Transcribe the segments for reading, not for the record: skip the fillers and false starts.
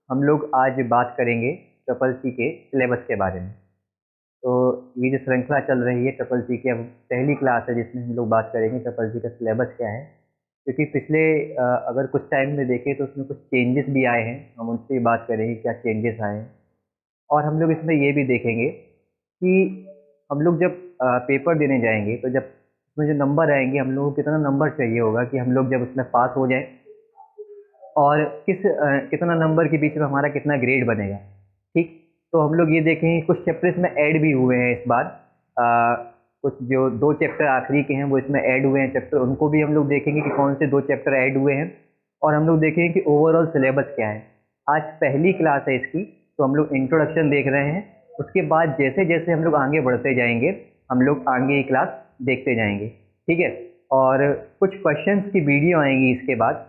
हम लोग आज बात करेंगे ट्रिपल सी के सिलेबस के बारे में। तो ये जो श्रृंखला चल रही है ट्रिपल सी की, अब पहली क्लास है जिसमें हम लोग बात करेंगे ट्रिपल सी का सिलेबस क्या है। क्योंकि पिछले अगर कुछ टाइम में देखें तो उसमें कुछ चेंजेस भी आए हैं, हम उनसे बात करेंगे क्या चेंजेस आए हैं। और हम लोग इसमें ये भी देखेंगे कि हम लोग जब पेपर देने जाएंगे तो जब उसमें जो नंबर आएंगे, हम लोगों को कितना नंबर चाहिए होगा कि हम लोग जब उसमें पास हो जाए, और कितना नंबर के बीच में हमारा कितना ग्रेड बनेगा। ठीक, तो हम लोग ये देखेंगे कुछ चैप्टर इसमें ऐड भी हुए हैं इस बार। कुछ जो 2 चैप्टर आखिरी के हैं वो इसमें ऐड हुए हैं चैप्टर, उनको भी हम लोग देखेंगे कि कौन से 2 चैप्टर ऐड हुए हैं। और हम लोग देखेंगे कि ओवरऑल सिलेबस क्या है। आज पहली क्लास है इसकी, तो हम लोग इंट्रोडक्शन देख रहे हैं। उसके बाद जैसे जैसे हम लोग आगे बढ़ते जाएंगे, हम लोग आगे की क्लास देखते जाएंगे। ठीक है, और कुछ क्वेश्चंस की वीडियो आएंगी इसके बाद,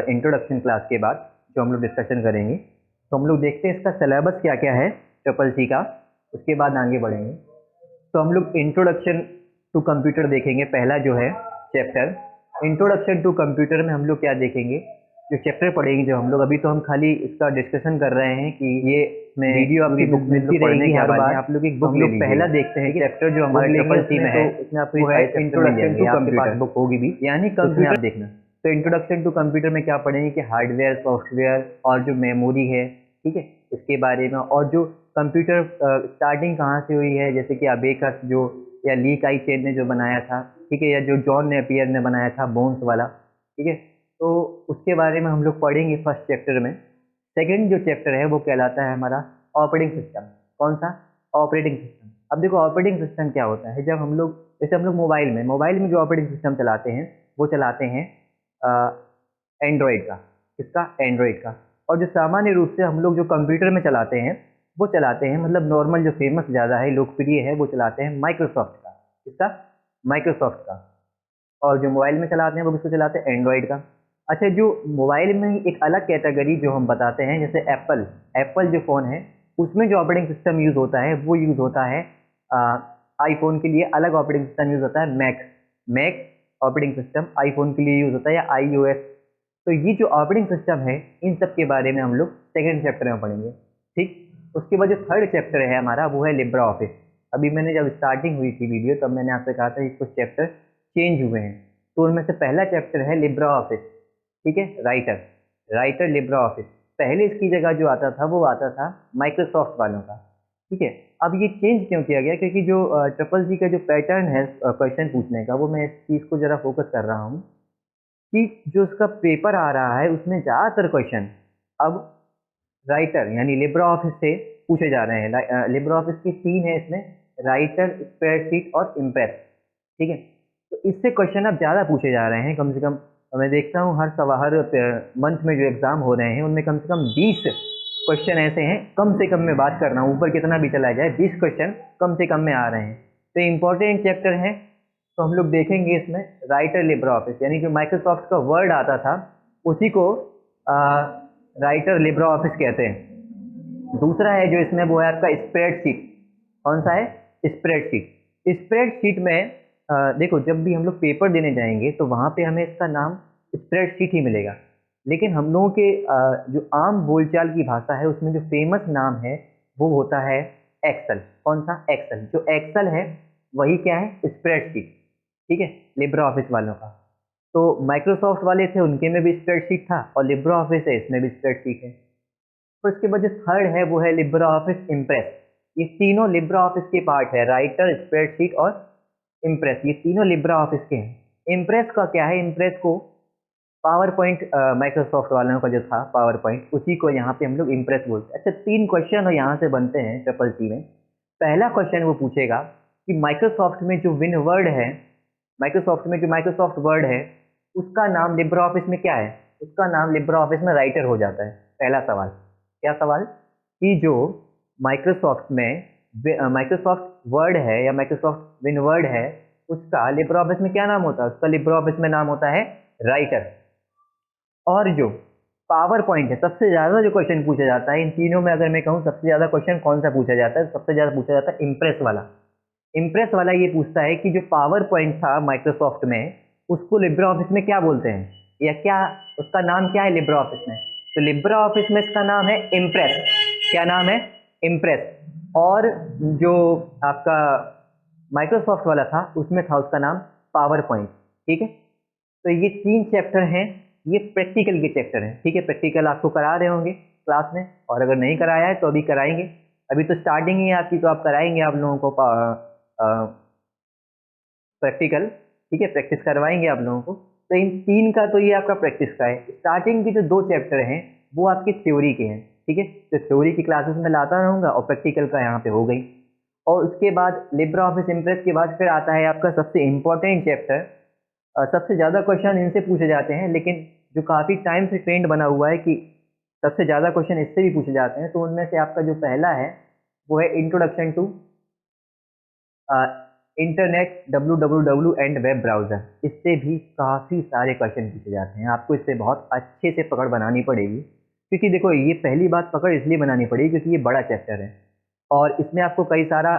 इंट्रोडक्शन क्लास के बाद, जो हम लोग डिस्कशन करेंगे। तो हम लोग देखते हैं इसका सिलेबस क्या क्या है ट्रिपल सी का, उसके बाद आगे बढ़ेंगे। तो हम लोग इंट्रोडक्शन टू कंप्यूटर देखेंगे, पहला जो है चैप्टर। इंट्रोडक्शन टू कंप्यूटर में हम लोग क्या देखेंगे, जो चैप्टर पढ़ेंगे जो हम लोग, अभी तो हम खाली इसका डिस्कशन कर रहे हैं कि ये में वीडियो आपकी बुक मिलती रहेगी हर बार, आप लोग एक बुक ले लीजिएगा। पहला देखते हैं कि चैप्टर जो हमारे ट्रिपल सी में है, उसमें आपको वो है इंट्रोडक्शन टू कंप्यूटर, बुक होगी भी, यानी कंप्यूटर आप देखना। तो इंट्रोडक्शन टू कंप्यूटर में क्या पढ़ेंगे कि हार्डवेयर, सॉफ्टवेयर और जो मेमोरी है, ठीक है, इसके बारे में। और जो कंप्यूटर स्टार्टिंग कहाँ से हुई है, जैसे कि अबेकस जो, या ली काई चेन ने जो बनाया था, ठीक है, या जो जॉन नेपियर ने बनाया था बोन्स वाला, ठीक है। तो उसके बारे में हम लोग पढ़ेंगे फर्स्ट चैप्टर में। सेकंड जो चैप्टर है वो कहलाता है हमारा ऑपरेटिंग सिस्टम। कौन सा? Operating system. अब देखो ऑपरेटिंग सिस्टम क्या होता है, जब हम लोग, जैसे हम लोग मोबाइल में जो ऑपरेटिंग सिस्टम चलाते हैं वो चलाते हैं एंड्रॉयड का। किसका? एंड्रॉयड का। और जो सामान्य रूप से हम लोग जो कंप्यूटर में चलाते हैं वो चलाते हैं, मतलब नॉर्मल जो फेमस ज़्यादा है, लोकप्रिय है, वो चलाते हैं माइक्रोसॉफ्ट का। किसका? माइक्रोसॉफ्ट का। और जो मोबाइल में चलाते हैं वो किसको चलाते हैं? एंड्रॉयड का। अच्छा, जो मोबाइल में ही एक अलग कैटेगरी जो हम बताते हैं, जैसे एप्पल, एप्पल जो फ़ोन है उसमें जो ऑपरेटिंग सिस्टम यूज़ होता है वो यूज़ होता है आईफोन के लिए अलग ऑपरेटिंग सिस्टम यूज़ होता है Mac. Mac operating system iPhone के लिए यूज़ होता है, या iOS। तो ये जो ऑपरेटिंग सिस्टम है इन सब के बारे में हम लोग सेकेंड चैप्टर में पढ़ेंगे। ठीक, उसके बाद जो थर्ड चैप्टर है हमारा वो है लिब्रा ऑफिस। अभी मैंने जब स्टार्टिंग हुई थी वीडियो तब मैंने आपसे कहा था कि कुछ चैप्टर चेंज हुए हैं, तो उनमें से पहला चैप्टर है लिब्रा ऑफिस। ठीक है, राइटर, राइटर लिब्रा ऑफिस। पहले इसकी जगह जो आता था वो आता था माइक्रोसॉफ्ट वालों का। ठीक है, अब ये चेंज क्यों किया गया? क्योंकि जो ट्रिपल सी का जो पैटर्न है क्वेश्चन पूछने का, वो मैं इस चीज़ को ज़रा फोकस कर रहा हूँ कि जो उसका पेपर आ रहा है उसमें ज़्यादातर क्वेश्चन अब राइटर यानी लिब्रा ऑफिस से पूछे जा रहे हैं। लिब्रा ऑफिस की 3 है इसमें, राइटर, स्प्रेडशीट और इम्प्रेस। ठीक है, तो इससे क्वेश्चन अब ज़्यादा पूछे जा रहे हैं। कम से कम मैं देखता हूँ हर मंथ में जो एग्ज़ाम हो रहे हैं उनमें कम से कम 20 क्वेश्चन ऐसे हैं, कम से कम मैं बात कर रहा हूँ, ऊपर कितना भी चला जाए 20 क्वेश्चन कम से कम में आ रहे हैं। तो इम्पोर्टेंट चैप्टर है, तो हम लोग देखेंगे इसमें राइटर लिब्रा ऑफिस, यानी जो माइक्रोसॉफ्ट का वर्ड आता था उसी को राइटर लिब्रा ऑफिस कहते हैं। दूसरा है जो इसमें वो है आपका स्प्रेडशीट। कौन सा है? स्प्रेडशीट। स्प्रेडशीट में देखो जब भी हम लोग पेपर देने जाएंगे तो वहाँ पे हमें इसका नाम स्प्रेडशीट ही मिलेगा, लेकिन हम लोगों के जो आम बोलचाल की भाषा है उसमें जो फेमस नाम है वो होता है एक्सेल। कौन सा? एक्सेल। जो एक्सेल है वही क्या है? स्प्रेडशीट। ठीक है, लिब्रा ऑफिस वालों का। तो माइक्रोसॉफ्ट वाले थे उनके में भी स्प्रेडशीट था, और लिब्रा ऑफिस है इसमें भी स्प्रेडशीट है। तो इसके बाद जो थर्ड है वो है लिब्रा ऑफिस इम्प्रेस। ये तीनों लिब्रा ऑफिस के पार्ट है, राइटर, स्प्रेडशीट और इम्प्रेस, ये तीनों लिब्रा ऑफिस के हैं। इम्प्रेस का क्या है? इम्प्रेस को पावर पॉइंट, माइक्रोसॉफ्ट वालों का जो था पावर पॉइंट, उसी को यहाँ पे हम लोग इम्प्रेस बोलते हैं। अच्छा, 3 क्वेश्चन यहाँ से बनते हैं ट्रिपल सी में। पहला क्वेश्चन वो पूछेगा कि माइक्रोसॉफ्ट में जो विन वर्ड है, माइक्रोसॉफ्ट में जो माइक्रोसॉफ्ट वर्ड है उसका नाम लिब्रा ऑफिस में क्या है? उसका नाम लिब्रा ऑफिस में राइटर हो जाता है। पहला सवाल। क्या सवाल? कि जो माइक्रोसॉफ्ट में माइक्रोसॉफ्ट वर्ड है या माइक्रोसॉफ्ट विन वर्ड है उसका लिब्रा ऑफिस में क्या नाम होता है? उसका लिब्रा ऑफिस में नाम होता है राइटर। और जो पावर पॉइंट है, सबसे ज़्यादा जो क्वेश्चन पूछा जाता है इन तीनों में, अगर मैं कहूँ सबसे ज़्यादा क्वेश्चन कौन सा पूछा जाता है, सबसे ज़्यादा पूछा जाता है इम्प्रेस वाला। इम्प्रेस वाला ये पूछता है कि जो पावर पॉइंट था माइक्रोसॉफ्ट में उसको लिब्रा ऑफिस में क्या बोलते हैं, या क्या उसका नाम क्या है लिब्रा ऑफिस में? तो लिब्रा ऑफिस में इसका नाम है इम्प्रेस। क्या नाम है? इम्प्रेस। और जो आपका माइक्रोसॉफ्ट वाला था उसमें था उसका नाम पावर पॉइंट। ठीक है, तो ये 3 चैप्टर हैं, ये प्रैक्टिकल के चैप्टर हैं। ठीक है, प्रैक्टिकल आपको करा रहे होंगे क्लास में, और अगर नहीं कराया है तो अभी कराएंगे। अभी तो स्टार्टिंग ही है आपकी, तो आप कराएंगे आप लोगों को प्रैक्टिकल। ठीक है, प्रैक्टिस करवाएंगे आप लोगों को। तो इन 3 का तो ये आपका प्रैक्टिस का है। स्टार्टिंग के जो 2 चैप्टर हैं वो आपके थ्योरी के हैं। ठीक है, तो थ्योरी की क्लासेस में लाता रहूँगा और प्रैक्टिकल का यहाँ पे हो गई। और उसके बाद लिब्रा ऑफिस इम्प्रेस के बाद फिर आता है आपका सबसे इम्पोर्टेंट चैप्टर। सबसे ज़्यादा क्वेश्चन इनसे पूछे जाते हैं, लेकिन जो काफ़ी टाइम से ट्रेंड बना हुआ है कि सबसे ज़्यादा क्वेश्चन इससे भी पूछे जाते हैं, तो उनमें से आपका जो पहला है वो है introduction to internet, www and web browser. इससे भी काफ़ी सारे क्वेश्चन पूछे जाते हैं। आपको इससे बहुत अच्छे से पकड़ बनानी पड़ेगी, क्योंकि देखो ये पहली बात पकड़ इसलिए बनानी पड़ेगी क्योंकि ये बड़ा चैप्टर है और इसमें आपको कई सारा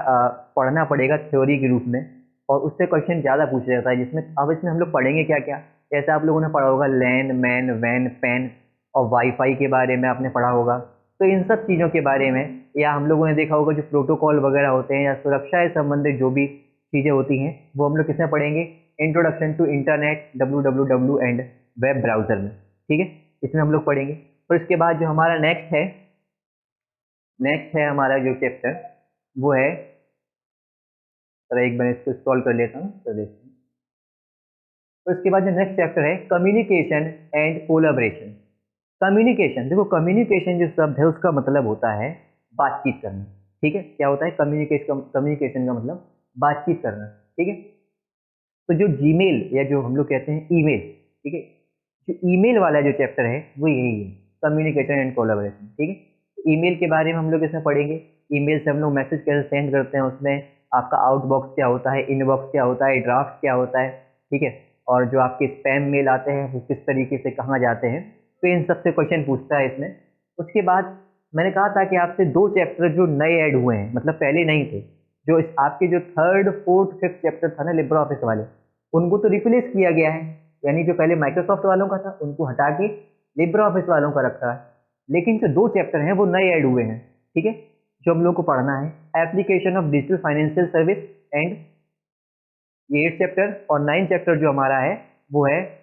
पढ़ना पड़ेगा थ्योरी के रूप में, और उससे क्वेश्चन ज़्यादा पूछा जाता है। जिसमें अब इसमें हम लोग पढ़ेंगे क्या क्या, जैसे आप लोगों ने पढ़ा होगा लैन, मैन, वैन, पैन और वाईफाई के बारे में आपने पढ़ा होगा। तो इन सब चीज़ों के बारे में, या हम लोगों ने देखा होगा जो प्रोटोकॉल वगैरह होते हैं या सुरक्षा से संबंधित जो भी चीज़ें होती हैं वो हम लोग किसमें पढ़ेंगे? Introduction to internet, www and web browser में। ठीक है, इसमें हम लोग पढ़ेंगे। और इसके बाद जो हमारा नेक्स्ट है हमारा जो चैप्टर वो है, चलो एक बार इसको स्क्रॉल कर लेता हूँ तो देखते हैं। तो इसके बाद जो नेक्स्ट चैप्टर है कम्युनिकेशन एंड कोलैबोरेशन। कम्युनिकेशन, देखो कम्युनिकेशन जो शब्द है उसका मतलब होता है बातचीत करना। ठीक है, क्या होता है कम्युनिकेशन का मतलब बातचीत करना। ठीक है, तो जो जीमेल या जो हम लोग कहते हैं ईमेल, ठीक है, जो ईमेल वाला जो चैप्टर है वो यही है, कम्युनिकेशन एंड कोलैबोरेशन। ठीक है, ईमेल के बारे में हम लोग इसमें पढ़ेंगे। ईमेल से हम लोग मैसेज कैसे सेंड करते हैं, उसमें आपका आउटबॉक्स क्या होता है, इनबॉक्स क्या होता है, ड्राफ्ट क्या होता है। ठीक है, और जो आपके स्पैम मेल आते हैं वो किस तरीके से कहाँ जाते हैं, तो इन सबसे क्वेश्चन पूछता है इसमें। उसके बाद मैंने कहा था कि आपसे 2 चैप्टर जो नए ऐड हुए हैं, मतलब पहले नहीं थे, जो आपके जो 3rd, 4th, 5th चैप्टर था ना लिब्रा ऑफिस वाले, उनको तो रिप्लेस किया गया है। यानी जो पहले माइक्रोसॉफ्ट वालों का था उनको हटा के लिब्रा ऑफिस वालों का रखा है। लेकिन जो 2 चैप्टर हैं वो नए ऐड हुए हैं। ठीक है, जो हम लोग को पढ़ना है application of digital financial service and, ये 8 चैप्टर। और 9 चैप्टर जो हमारा है वो है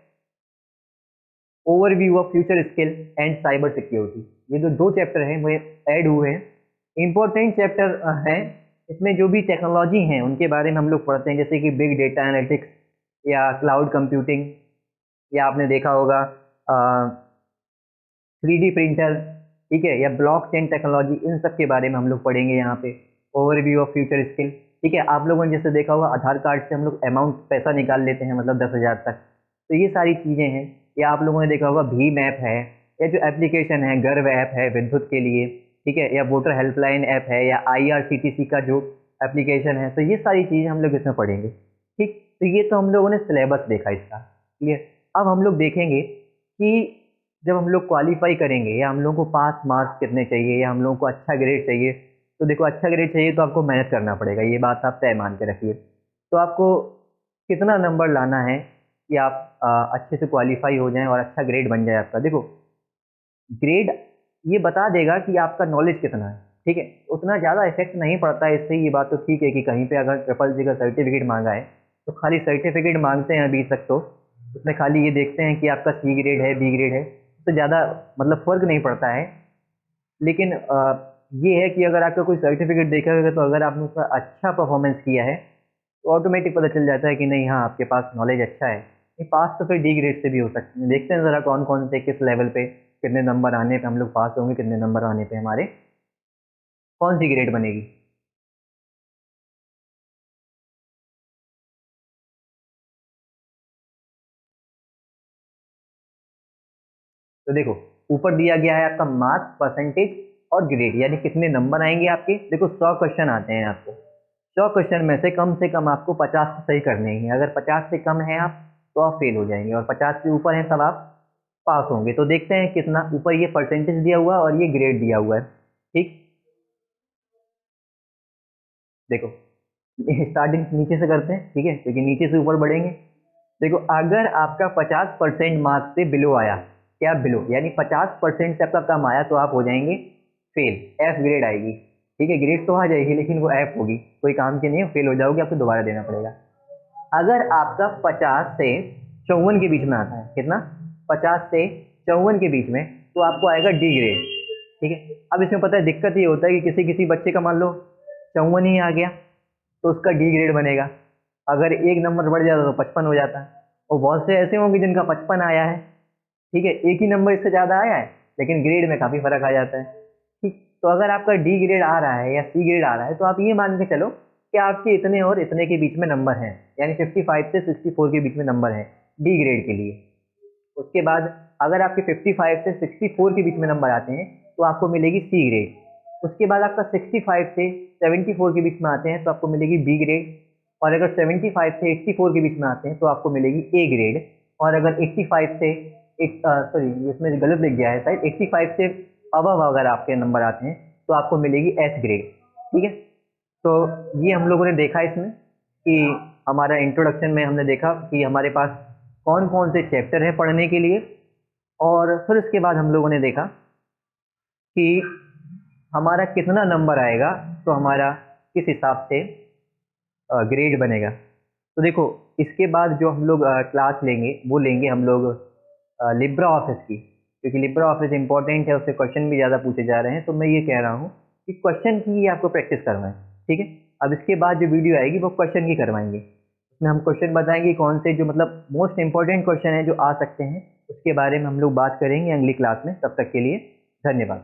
overview of future skill and cyber security. ये जो 2 चैप्टर हैं वो ऐड हुए हैं। इंपॉर्टेंट चैप्टर हैं, इसमें जो भी टेक्नोलॉजी हैं उनके बारे में हम लोग पढ़ते हैं, जैसे कि बिग डेटा एनालिटिक्स या क्लाउड कंप्यूटिंग, या आपने देखा होगा 3D प्रिंटर। ठीक है, या ब्लॉकचेन टेक्नोलॉजी, इन सब के बारे में हम लोग पढ़ेंगे यहाँ पे। Overview of future skill. ठीक है, आप लोगों ने जैसे देखा होगा आधार कार्ड से हम लोग अमाउंट पैसा निकाल लेते हैं, मतलब 10,000 तक। तो ये सारी चीज़ें हैं। या आप लोगों ने देखा होगा भीम ऐप है, या जो एप्लीकेशन है गर्व ऐप है विद्युत के लिए। ठीक है, या वोटर हेल्पलाइन ऐप है, या IRCTC का जो एप्लीकेशन है। तो ये सारी चीज़ें हम लोग इसमें पढ़ेंगे। ठीक, तो ये तो हम लोगों ने सिलेबस देखा इसका। क्लियर। अब हम लोग देखेंगे कि जब हम लोग क्वालिफाई करेंगे या हम लोगों को पास मार्क्स कितने चाहिए, या हम लोगों को अच्छा ग्रेड चाहिए, तो देखो अच्छा ग्रेड चाहिए तो आपको मेहनत करना पड़ेगा, ये बात आप तय मान के रखिए। तो आपको कितना नंबर लाना है कि आप अच्छे से क्वालिफाई हो जाएं और अच्छा ग्रेड बन जाए आपका। देखो ग्रेड ये बता देगा कि आपका नॉलेज कितना है। ठीक है, उतना ज़्यादा इफेक्ट नहीं पड़ता है इससे। ये बात तो ठीक है कि कहीं पे अगर ट्रिपल सी का सर्टिफिकेट मांगा है तो खाली सर्टिफिकेट मांगते हैं अभी तक, तो उसमें खाली ये देखते हैं कि आपका C ग्रेड है, B ग्रेड है, तो ज़्यादा मतलब फ़र्क नहीं पड़ता है। लेकिन ये है कि अगर आपका कोई सर्टिफिकेट देखा होगा तो अगर आपने उसका अच्छा परफॉर्मेंस किया है तो ऑटोमेटिक पता चल जाता है कि नहीं, हाँ आपके पास नॉलेज अच्छा है। नहीं पास तो फिर D ग्रेड से भी हो सकते हैं। देखते हैं ज़रा कौन कौन से किस लेवल पे कितने नंबर आने पे हम लोग पास होंगे, कितने नंबर आने पे हमारे कौन सी ग्रेड बनेगी। तो देखो ऊपर दिया गया है आपका मार्क्स, परसेंटेज और ग्रेड, यानी कितने नंबर आएंगे आपके। देखो 100 क्वेश्चन आते हैं आपको, 100 क्वेश्चन में से कम आपको 50 तो सही करने हैं। अगर 50 से कम है आप तो आप फेल हो जाएंगे, और 50 से ऊपर हैं तब आप पास होंगे। तो देखते हैं कितना ऊपर ये परसेंटेज दिया हुआ है और ये ग्रेड दिया हुआ है। ठीक, देखो स्टार्टिंग नीचे से करते हैं, ठीक है, क्योंकि नीचे से ऊपर बढ़ेंगे। देखो अगर आपका 50% मार्क्स से बिलो आया, क्या बिलो, यानी 50% से आपका कम आया तो आप हो जाएंगे फेल, एफ ग्रेड आएगी। ठीक है, ग्रेड तो आ जाएगी लेकिन वो एफ होगी, कोई काम की नहीं है, फेल हो जाओगे, आपको दोबारा देना पड़ेगा। अगर आपका 50 से 54 के बीच में आता है, कितना, 50 से 54 के बीच में, तो आपको आएगा डी ग्रेड। ठीक है, अब इसमें पता है दिक्कत ये होता है कि किसी किसी बच्चे का मान लो 54 ही आ गया तो उसका डी ग्रेड बनेगा, अगर एक नंबर बढ़ जाता तो 55 हो जाता है, और बहुत से ऐसे होंगे जिनका 55 आया है। ठीक है, एक ही नंबर इससे ज़्यादा आया है लेकिन ग्रेड में काफ़ी फर्क आ जाता है। ठीक, तो अगर आपका डी ग्रेड आ रहा है या सी ग्रेड आ रहा है तो आप ये मान के चलो कि आपके इतने और इतने के बीच में नंबर हैं, यानी 55 से 64 के बीच में नंबर हैं डी ग्रेड के लिए। उसके बाद अगर आपके 55 से 64 के बीच में नंबर आते हैं तो आपको मिलेगी सी ग्रेड। उसके बाद आपका 65 से 74 के बीच में आते हैं तो आपको मिलेगी बी ग्रेड, और अगर 75 से 84 के बीच में आते हैं तो आपको मिलेगी ए ग्रेड, और अगर 85 से सॉरी इसमें गलत लिख गया है शायद, 85 से अबव अगर आपके नंबर आते हैं तो आपको मिलेगी एस ग्रेड। ठीक है, तो ये हम लोगों ने देखा इसमें कि हमारा इंट्रोडक्शन में हमने देखा कि हमारे पास कौन कौन से चैप्टर हैं पढ़ने के लिए, और फिर उसके बाद हम लोगों ने देखा कि हमारा कितना नंबर आएगा तो हमारा किस हिसाब से ग्रेड बनेगा। तो देखो इसके बाद जो हम लोग क्लास लेंगे वो लेंगे हम लोग लिब्रा ऑफिस की, क्योंकि लिब्रा ऑफिस इंपॉर्टेंट है, उससे क्वेश्चन भी ज़्यादा पूछे जा रहे हैं, तो मैं ये कह रहा हूँ कि क्वेश्चन की ही आपको प्रैक्टिस करवाएं। ठीक है, अब इसके बाद जो वीडियो आएगी वो क्वेश्चन की करवाएंगे, उसमें हम क्वेश्चन बताएंगे कौन से जो मतलब मोस्ट इंपॉर्टेंट क्वेश्चन है जो आ सकते हैं, उसके बारे में हम लोग बात करेंगे अगली क्लास में। तब तक के लिए धन्यवाद।